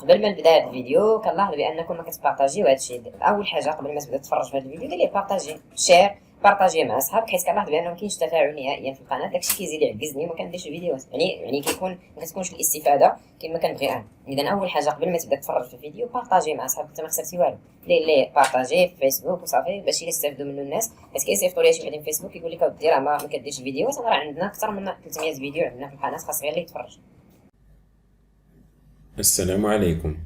قبل ما نبدا هذا الفيديو كنلاحظ بانكم ما كتبارطاجيو هذا الشيء. اول حاجه قبل ما تبدا تتفرج في هذا الفيديو دير ليه بارطاجي شير بارطاجيه مع اصحابك، حيت كنلاحظ بانه ما كاينش تفاعل نهائيا في القناه. داكشي كيزيد يعكزني وما كنديرش الفيديوهات، يعني كيكون ما كتكونش الاستفاده كما كنبغي انا. اذا اول حاجه قبل ما تبدا تتفرج في الفيديو بارطاجي مع اصحابك، انت ما خسرتي والو. دير ليه بارطاجي في فيسبوك وصافي باش يستافدوا منه الناس. حيت كيصيفطوا ليا شي واحد في فيسبوك يقول لك اودي راه ما كديرش فيديوهات، راه عندنا اكثر من 300 فيديو عندنا في القناه، خاص غير اللي يتفرج. السلام عليكم.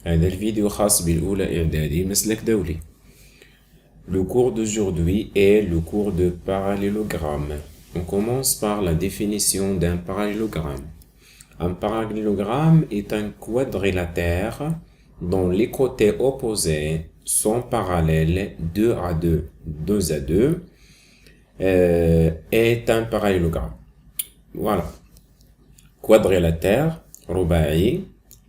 هذا الفيديو خاص بالأولى إعدادي مسلك دولي. Le cours d'aujourd'hui est le cours de parallélogramme. On commence par la définition d'un parallélogramme. Un parallélogramme est un quadrilatère dont les côtés opposés sont parallèles 2 à 2, 2 à 2, est un parallélogramme. Voilà. Quadrilatère, ruba'i,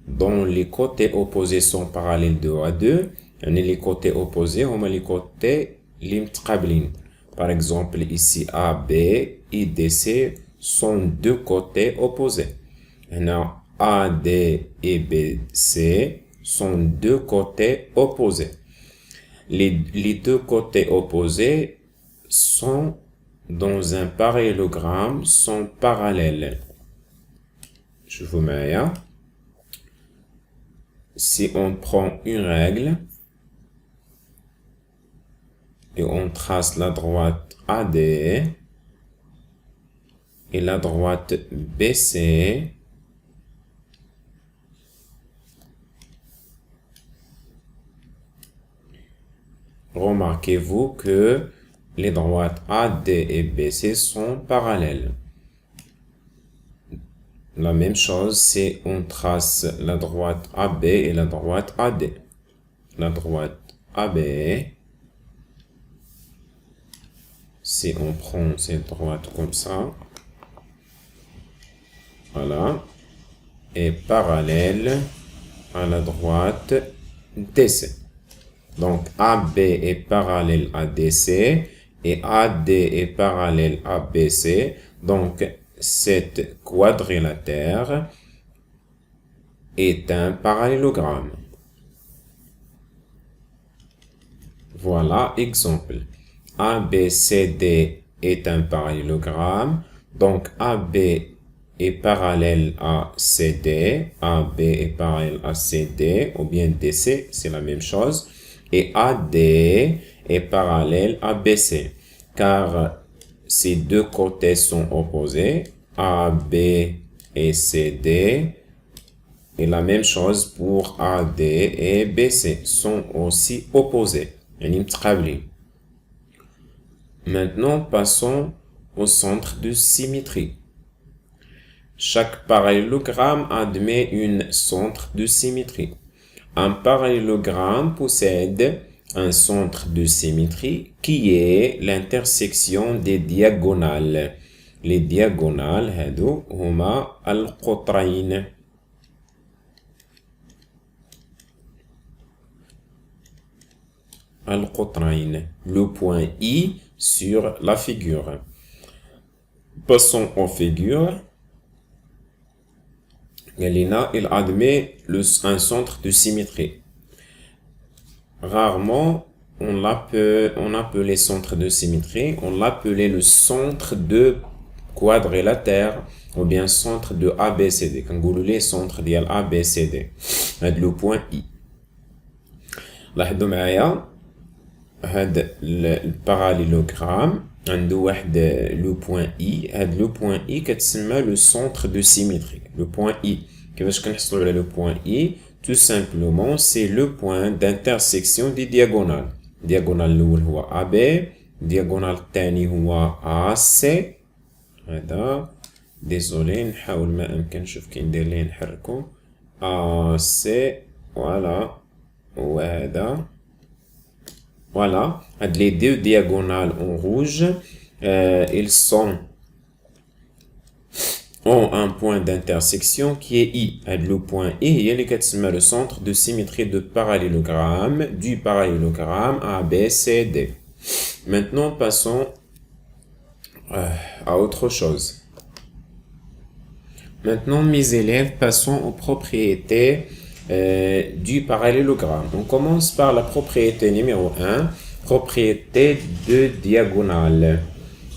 dont les côtés opposés sont parallèles 2 à 2, les côtés opposés ont les côtés limtqablin. Par exemple, ici AB et DC sont deux côtés opposés. AD et BC sont deux côtés opposés. Les deux côtés opposés sont dans un parallélogramme sont parallèles. Je vous mets là. Si on prend une règle et on trace la droite AD et la droite BC, remarquez-vous que les droites AD et BC sont parallèles. La même chose, c'est on trace la droite AB et la droite AD. La droite AB, si on prend cette droite comme ça, voilà, est parallèle à la droite DC. Donc AB est parallèle à DC et AD est parallèle à BC. Donc cette quadrilatère est un parallélogramme. Voilà, exemple. ABCD est un parallélogramme. Donc AB est parallèle à CD. AB est parallèle à CD ou bien DC, c'est la même chose. Et AD est parallèle à BC. Car ces deux côtés sont opposés, AB et CD, et la même chose pour AD et BC sont aussi opposés. Maintenant, passons au centre de symétrie. Chaque parallélogramme admet un centre de symétrie. Un parallélogramme possède un centre de symétrie qui est l'intersection des diagonales. Les diagonales, هادو هما القطرين. القطرين. Le point I sur la figure. Passons aux figures. Il admet un centre de symétrie. Rarement, on appelait centre de symétrie, on l'appelait le centre de quadrilatère ou bien centre de ABCD. Quand vous voulez, centre de ABCD. Le point I. لاحظوا معايا هذا الباراليلوغرام عنده واحد لو بوين اي. هاد لو بوين اي كتسمى لو سونتر دو سيميتري. لو بوين اي كيفاش كنحصلوا على لو بوين اي؟ tout simplement c'est le point d'intersection des diagonales. diagonale الاول هو AB, diagonale الثاني هو AC. هذا désolé نحاول ما امكن نشوف كي ندير ليه نحركو AC. voilà وهذا voilà. Les deux diagonales en rouge, ils ont un point d'intersection qui est I. Le point I, il est le centre de symétrie de parallélogramme du parallélogramme ABCD. Maintenant, passons à autre chose. Maintenant, mes élèves, passons aux propriétés du parallélogramme. On commence par la propriété numéro 1, propriété de diagonale.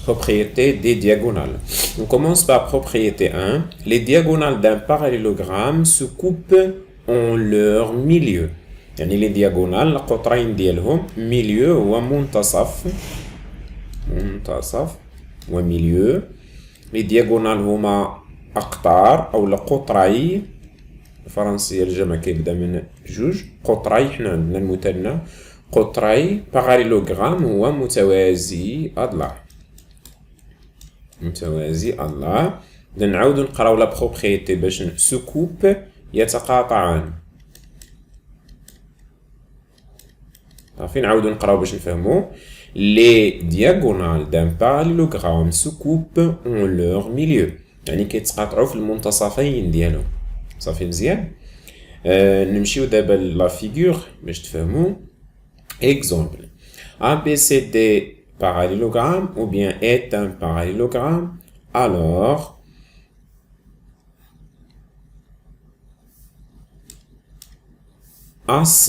Propriété des diagonales. On commence par propriété 1. Les diagonales d'un parallélogramme se coupent en leur milieu. يعني les diagonales القطرين ديالهم milieu هو منتصف وميليو. les diagonales هما أقطار أو القطري الفرنسية الجمع كيبدا من جوج قطري حنا عندنا المثنى قطري. parallélogramme هو متوازي أضلاع إذا نعاودو نقراو لا بروبريتي باش سو كوب يتقاطعان. صافي نعاودو نقراو باش نفهمو. les diagonales d'un parallélogramme se coupent en leur milieu يعني كيتقاطعوا في المنتصفين ديالهم. صافي مزيان. نمشيو دابا لا فيغور باش تفهمو. exemple ABCD parallélogramme ou bien est un parallélogramme, alors AC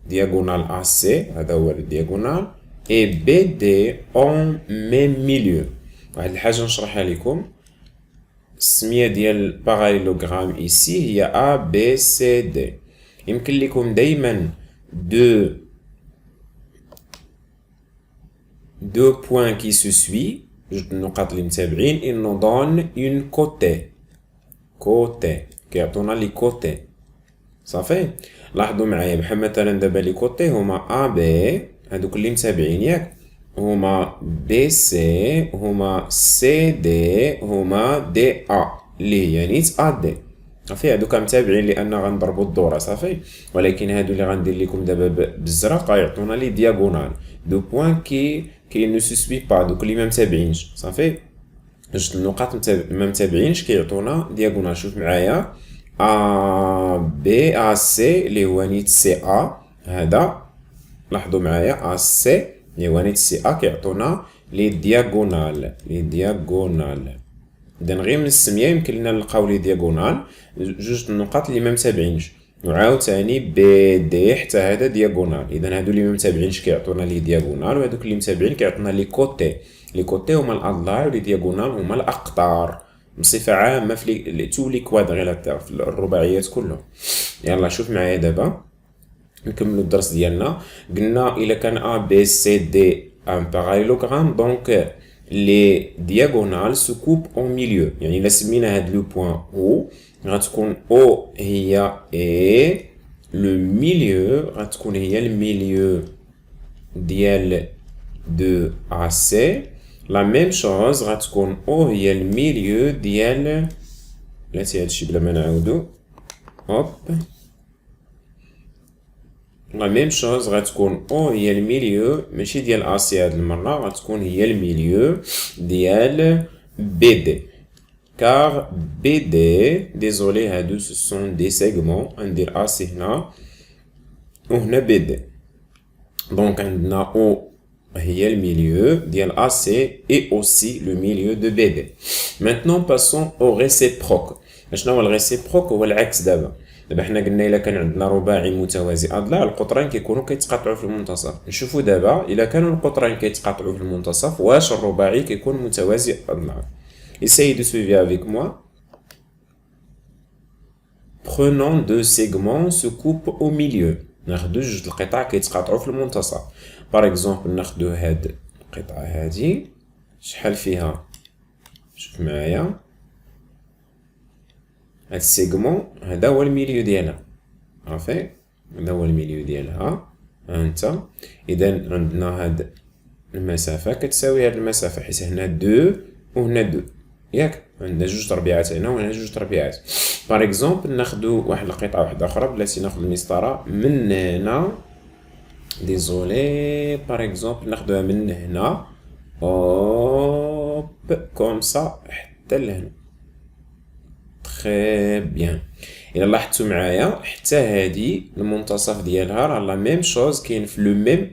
diagonale AC هذا هو الدياغونال et BD en même milieu. واحد الحاجة نشرحها لكم. السمية ديال parallélogramme ici هي ABCD. يمكن لكم دايما deux points qui se suivent, جوج النقاط اللي متابعين, ils nous donnent une côté كيعطونا لي كوتي. صافي لاحظوا معايا بحال مثلا دابا لي كوتي هما ا بي هادوك اللي متابعين ياك, هما بي سي, هما سي دي, هما دي ا اللي هي نيت ا دي. صافي هادوك متابعين لان غنضربوا الدوره. صافي ولكن هادو اللي غندير لكم دابا بالزرق غيعطونا لي دياغونال دو بوين كي نو سو سوي با, دوك اللي ما متابعينش. صافي جوج النقاط ما متابعينش كيعطونا دياغونال. شوف معايا ا بي ا سي اللي هو نيت سي ا, هذا لاحظوا معايا ا سي اللي هو نيت سي ا كيعطونا لي دياغونال. اذا غير من السميه يمكن لنا نلقاو لي دياغونال جوج النقاط اللي ما متابعينش. وعاود ثاني بي دي حتى هذا دياغونال. اذا هادو اللي ما متابعينش كيعطونا لي دياغونال, وهادوك اللي متابعين كيعطونا لي كوتي. لي كوتي هما الاضلاع ولي دياغونال هما الاقطار بصفه عامه في تو لي كوادريلاتير في الرباعيات كلهم. يلا شوف معايا دابا نكملوا الدرس ديالنا. قلنا الا كان ا بي سي دي ان باراليلوغرام دونك لي دياغونال سو كوب اون ميليو. يعني الا سمينا هاد لو بوين او غتكون او هي اي, لو ميليو غتكون هي الميليو ديال دو ا سي. لا ميم شوز غتكون او هي الميليو ديال بلاتي هادشي بلا ما نعاودو هوب. لا ميم شوز غتكون او هي الميليو ماشي ديال ا سي هاد المره, غتكون هي الميليو ديال بي دي. car BD, désolé هادو ce sont des segments, ندير AC هنا وهنا BD. donc عندنا O هي الميليو ديال AC et aussi le milieu de BD. maintenant passons au réciproque. شنو هو الريسيبروك؟ هو العكس. دابا حنا قلنا الا كان عندنا رباعي متوازي اضلاع القطرين كيكونوا كيتقاطعوا في المنتصف. نشوفوا دابا الا كانوا القطرين كيتقاطعوا في المنتصف واش الرباعي كيكون متوازي اضلاع. Essayez de suivre avec moi. Prenons deux segments se coupent au milieu. ناخدو جوج القطع كيتقاطعوا في المنتصف. Par exemple ناخدو هاد القطعة هادي شحال فيها, شوف معايا هاد السيغمون هذا هو الميليو ديالها. صافي هذا هو الميليو ديالها هانتا. إذا عندنا هاد المسافة كتساوي هاد المسافة حيت هنا دو وهنا دو ياك, عندنا جوج تربيعات هنا وهنا جوج تربيعات. باغ اكزومبل ناخدو واحد القطعه واحده اخرى بلاتي ناخد المسطره من هنا, ديزولي باغ اكزومبل ناخدوها من هنا هوب كوم سا حتى لهنا. تري بيان. الا لاحظتوا معايا حتى هادي المنتصف ديالها راه لا ميم شوز كاين في لو ميم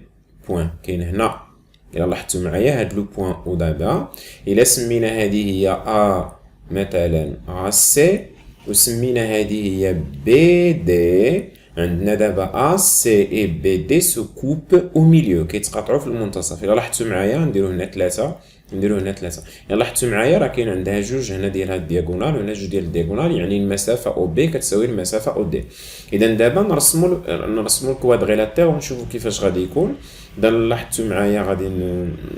بوين, كاين هنا. إلا لاحظتوا معايا هاد لو بوين ودابا إلا سمينا هذه هي أ مثلا أ سي وسمينا هذه هي بي دي. عندنا دابا A C et B D se coupe au milieu كيتقاطعوا في المنتصف. إلا لاحظتوا معايا نديرو هنا 3 نديرو هنا 3. إلا لاحظتوا معايا راه كاين عندها جوج هنا ديال هاد الدياغونال وهنا جوج ديال الدياغونال، يعني المسافة أو بي كتساوي المسافة أو دي. إذا دابا نرسمو الكوادغيلاتير ونشوفو كيفاش غادي يكون. إذا لاحظتوا معايا غادي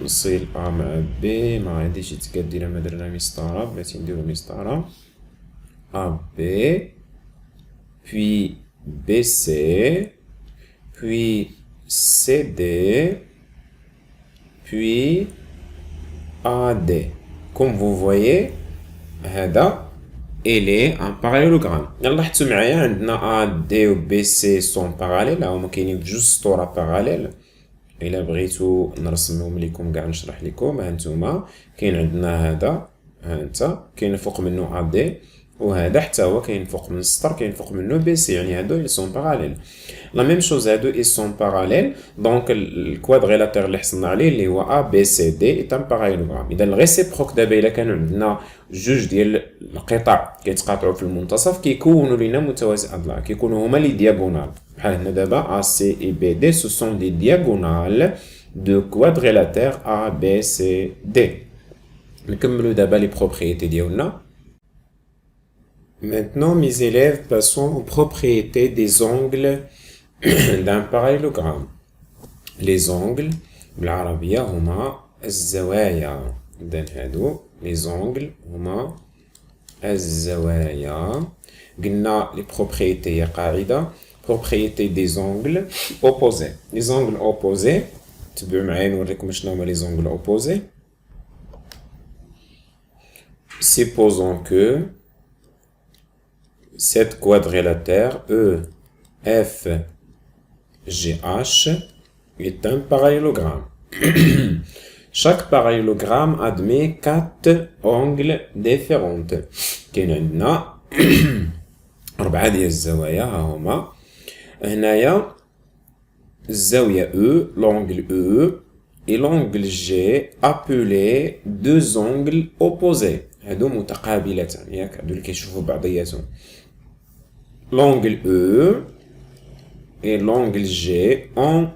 نصيل A مع B، ما غاديش يتقاد ما درنا مسطرة، بغيتي نديرو مسطرة A B puis BC, puis CD, puis AD. Comme vous voyez, هذا il est un parallélogramme. لاحظتوا معايا عندنا AD و BC sont parallèles، هما كاينين بجوج سطور parallèles. إلا بغيتو نرسمهم لكم كاع نشرح لكم. هانتوما كاين عندنا هذا، هانتا كاين فوق منه AD، وهذا حتى هو كاين فوق من السطر كاين فوق منه بي سي، يعني هادو ils sont parallèles. لا ميم شوز هادو ils sont parallèles. دونك الكوادغيلاتير اللي حصلنا عليه اللي هو ا بي سي دي اي ان باراليلوغرام. اذا الريسيبروك دابا الا كانوا عندنا جوج ديال القطع كيتقاطعوا في المنتصف كيكونوا لينا متوازي اضلاع، كيكونوا هما لي دياغونال. بحال هنا دابا ا سي اي بي دي سو سون دي دياغونال دو كوادغيلاتير ا بي سي دي. نكملوا دابا لي بروبريتي ديالنا. Maintenant, mes élèves, passons aux propriétés des angles d'un parallélogramme. Les angles, بالعربية هما الزوايا. إذن هادو les angles هما الزوايا. قلنا les propriétés هي قاعدة propriétés des angles opposés. Les angles opposés تبعوا معايا نوريكم شنو هما les angles opposés. Supposons que cette quadrilatère EFGH est un parallélogramme. Chaque parallélogramme admet 4 angles différents. كاين عندنا 4 ديال الزوايا ها هما. هنايا الزاوية E, l'angle E et l'angle G appelés 2 angles opposés. هادو متقابلتان ياك، هادو اللي كيشوفوا بعضياتهم. L'angle E et l'angle G ont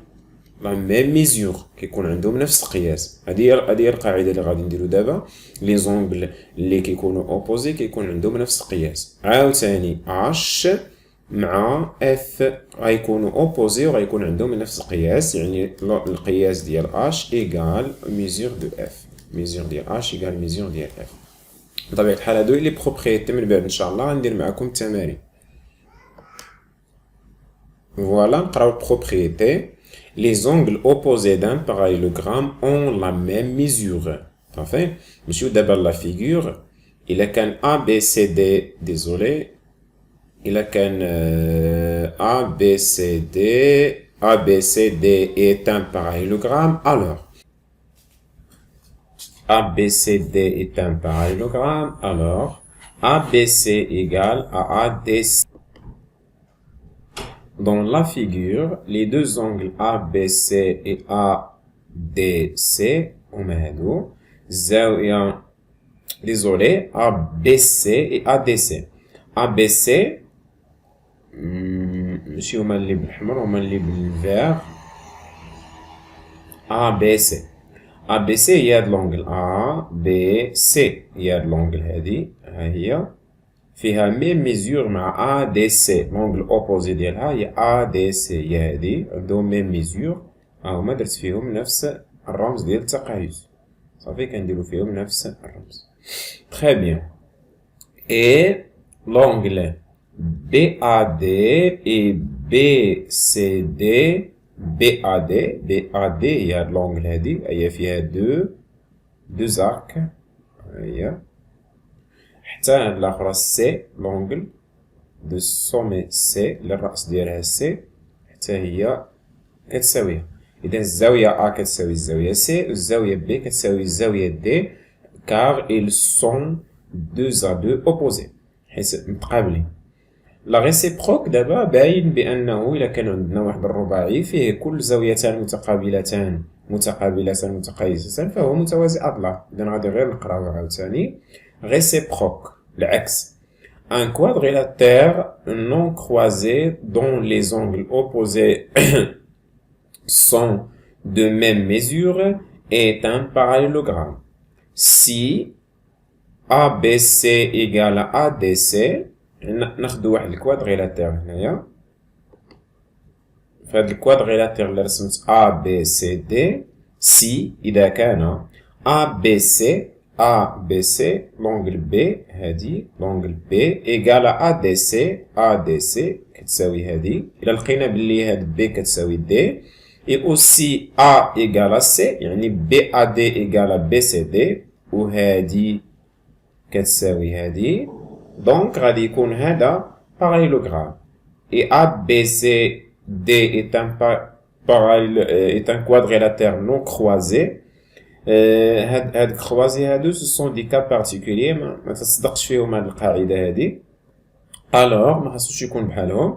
la même mesure، كيكون عندهم نفس القياس. هذه هي القاعدة اللي غادي نديرو دابا. لي زونغل اللي كيكونوا اوبوزي كيكون عندهم نفس القياس. عاوتاني H مع F غيكونوا اوبوزي وغيكون عندهم نفس القياس، يعني القياس ديال H ايكال ميزور دو F. ميزور ديال H ايكال ميزور ديال F. بطبيعة الحال هادو لي بروبريتي. من بعد ان شاء الله غندير معكم التمارين. Voilà, propriété. Les angles opposés d'un parallélogramme ont la même mesure. Enfin, monsieur d'abord la figure. Il a qu'un A, B, C, D. Désolé. Il a qu'un A, B, C, D. A, B, C, D est un parallélogramme. Alors, A, B, C, D est un parallélogramme. Alors, A, B, C égale à A, D, C. Dans la figure, les deux angles ABC et ADC ont هادو زاوية désolé ABC et ADC. ABC ماشي هما اللي بالحمر هما اللي بالفير. ABC ABC هي هاد لونغل ABC هي هاد لونغل هادي ها هي فيها ميم ميزور مع ا دي سي. لونغل اوبوزي ديالها هي ا دي سي، هي هادي عندهم ميم ميزور. هما درت فيهم نفس الرمز ديال التقايس، صافي كنديرو فيهم نفس الرمز. تري بيان. اي لونغل بي ا دي اي بي سي دي بي ا دي. بي ا دي هي هاد لونغل هادي هي فيها دو زارك هي. حتى هاد الاخرى سي لونغل دو سومي سي للراس ديالها سي حتى هي كتساويها. اذا الزاويه ا كتساوي الزاويه سي والزاويه بي كتساوي الزاويه دي كار ils sont deux à deux opposés حيت متقابلين. لا ريسيبروك دابا باين بانه الا كان عندنا واحد الرباعي فيه كل زاويتان متقابلتان متقايستان فهو متوازي اضلاع. اذا غادي غير نقراو عاوتاني. réciproque العكس un quadrilatère non croisé dont les angles opposés sont de même mesure est un parallélogramme. Si ABC égale à ADC, ناخدو واحد الكوادريلاتير هنايا. فهاد الكوادريلاتير اللي رسمت ABCD si إذا كان ABC لونجل B هادي لونجل B إيكال ADC كتساوي هادي. إلا لقينا بلي هاد B كتساوي D et aussi A إيكال C يعني BAD إيكال BCD وهادي كتساوي هادي. دونك غادي يكون هذا parallélogramme et ABCD est un quadrilatère non croisé. هاد الكروازي هادو ce sont des cas particuliers ما تصدقش فيهم هاد القاعدة هادي. alors ما خاصوش يكون بحالهم.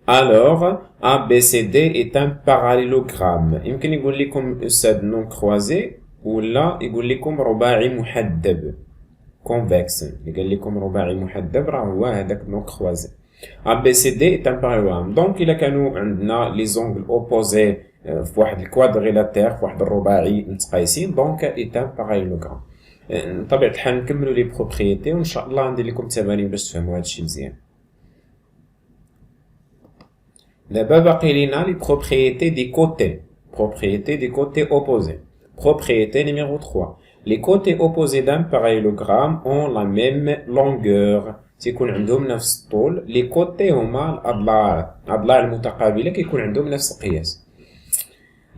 alors ABCD est un parallélogramme. يمكن يقول لكم أستاذ non croisé ولا يقول لكم رباعي محدب convexe. اللي قال لكم رباعي محدب راه هو هذاك non croisé. ABCD est un parallélogramme. donc إلا كانوا عندنا les angles opposés في واحد الكوادريلاتير في واحد الرباعي متقايسين دونك est un parallélogramme. بطبيعة الحال نكملوا لي بروبريتي وإن شاء الله ندير لكم تمارين باش تفهموا هادشي مزيان. دابا باقي لينا لي بروبريتي دي كوتي. propriété des côtés opposés. Propriété numéro 3. Les côtés opposés d'un parallélogramme ont la même longueur. تيكون عندهم نفس الطول. les côtés هما الأضلاع المتقابلة كيكون عندهم نفس القياس.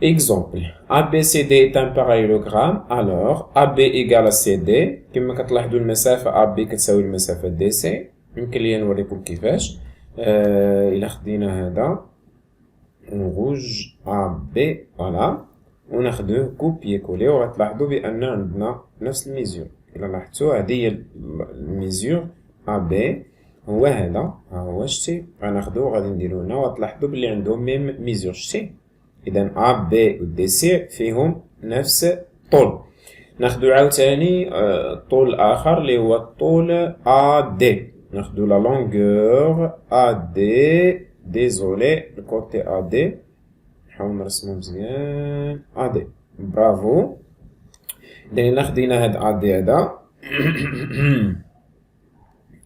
Exemple. ABCD est un parallélogramme. Alors AB égale à CD. كما كتلاحظوا المسافة AB كتساوي المسافة DC. يمكن لي نوريكم كيفاش. إلا خدينا هذا rouge AB voilà وناخدوه كوبي كولي وغتلاحظوا بأن عندنا نفس الميزور. إلا لاحظتوا هذه هي الميزور AB هو هذا ها هو شتي غناخدوه وغادي نديرو هنا وغتلاحظوا بلي عندهم ميم ميزور شتي. إذا AB و DC فيهم نفس الطول. ناخدو عاوتاني طول آخر اللي هو الطول AD. ناخدو لا لونغور AD. désolé le côté AD نحاول نرسمو مزيان AD برافو. إذا خدينا هاد AD هذا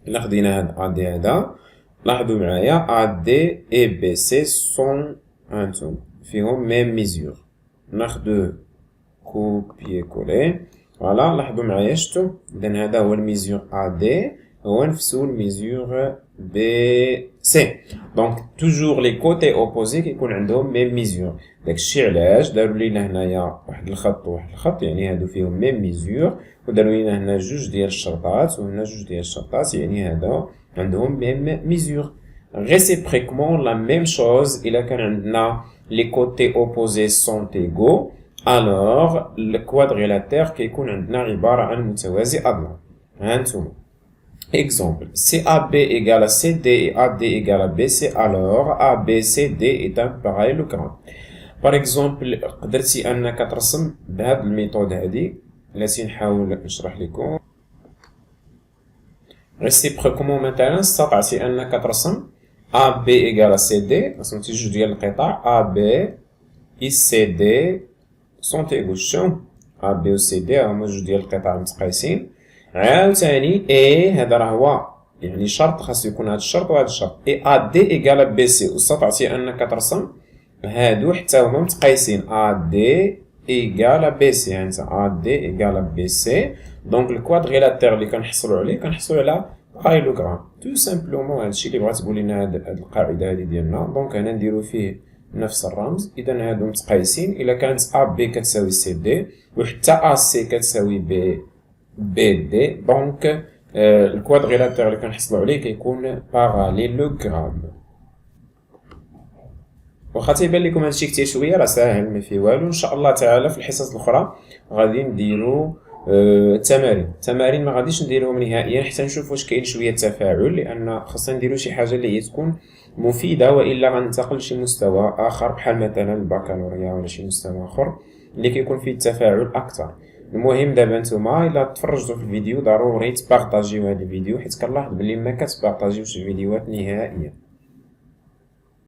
إلا خدينا هاد AD هذا لاحظوا معايا AD et BC sont هانتوما فيهم ميم ميزور. ناخدوه كوبي كولي فوالا لاحظوا معايا شتو. إذا هذا هو الميزور AD هو نفسو الميزور BC. دونك توجور لي كوتي اوبوزي كيكون عندهم ميم ميزور. داكشي علاش داروا لينا هنايا واحد الخط وواحد الخط يعني هادو فيهم ميم ميزور وداروا لينا هنا جوج ديال الشرطات وهنا جوج ديال الشرطات يعني هذا عندهم ميم ميزور. réciproquement la même chose إلا كان عندنا لي كوتي اوبوزي سون ايغو alors le quadrilatère كيكون عندنا عبارة عن متوازي أضلاع. هانتوما exemple, si AB égale à CD et AD égale à BC, alors ABCD est un parallélogramme. Par exemple, قدرتي أنك ترسم بهذه الميثود هذه التي نحاول نشرح لكم. réciproquement مثلا استطعتي أنك ترسم AB égale à CD رسمتي جوج ديال القطع AB et CD sont égaux. AB و CD هما جوج ديال القطع متقايسين. عاوتاني A هذا راه هو يعني شرط خاصو يكون هذا الشرط وهذا الشرط et AD إيكال BC واستطعتي أنك ترسم هادو حتى هما متقايسين AD إيكال BC يعني AD إيكال BC. دونك الكوادريلاتير اللي كنحصلوا عليه كنحصلوا على بايلوغرام تو سامبلومون. هادشي اللي بغات تقول لنا هاد القاعدة هادي ديالنا. دونك هنا نديرو فيه نفس الرمز. إذا هادو متقايسين. إلا كانت AB كتساوي CD وحتى AC كتساوي BD دونك الكوادريلاتير اللي كنحصلوا عليه كيكون باراليلوغرام. واخا تيبان لكم هادشي كتير شويه راه ساهل ما فيه والو. ان شاء الله تعالى في الحصص الاخرى غادي نديرو تمارين ما غاديش نديروهم نهائيا حتى نشوف واش كاين شويه تفاعل لان خاصنا نديرو شي حاجه اللي هي تكون مفيده والا غننتقل لشي مستوى اخر بحال مثلا البكالوريا ولا شي مستوى اخر اللي كيكون فيه التفاعل اكثر. المهم دابا نتوما الا تفرجتوا في الفيديو ضروري تبارطاجيو هذا الفيديو، حيت كنلاحظ بلي ما كتبارطاجيوش الفيديوهات نهائيا.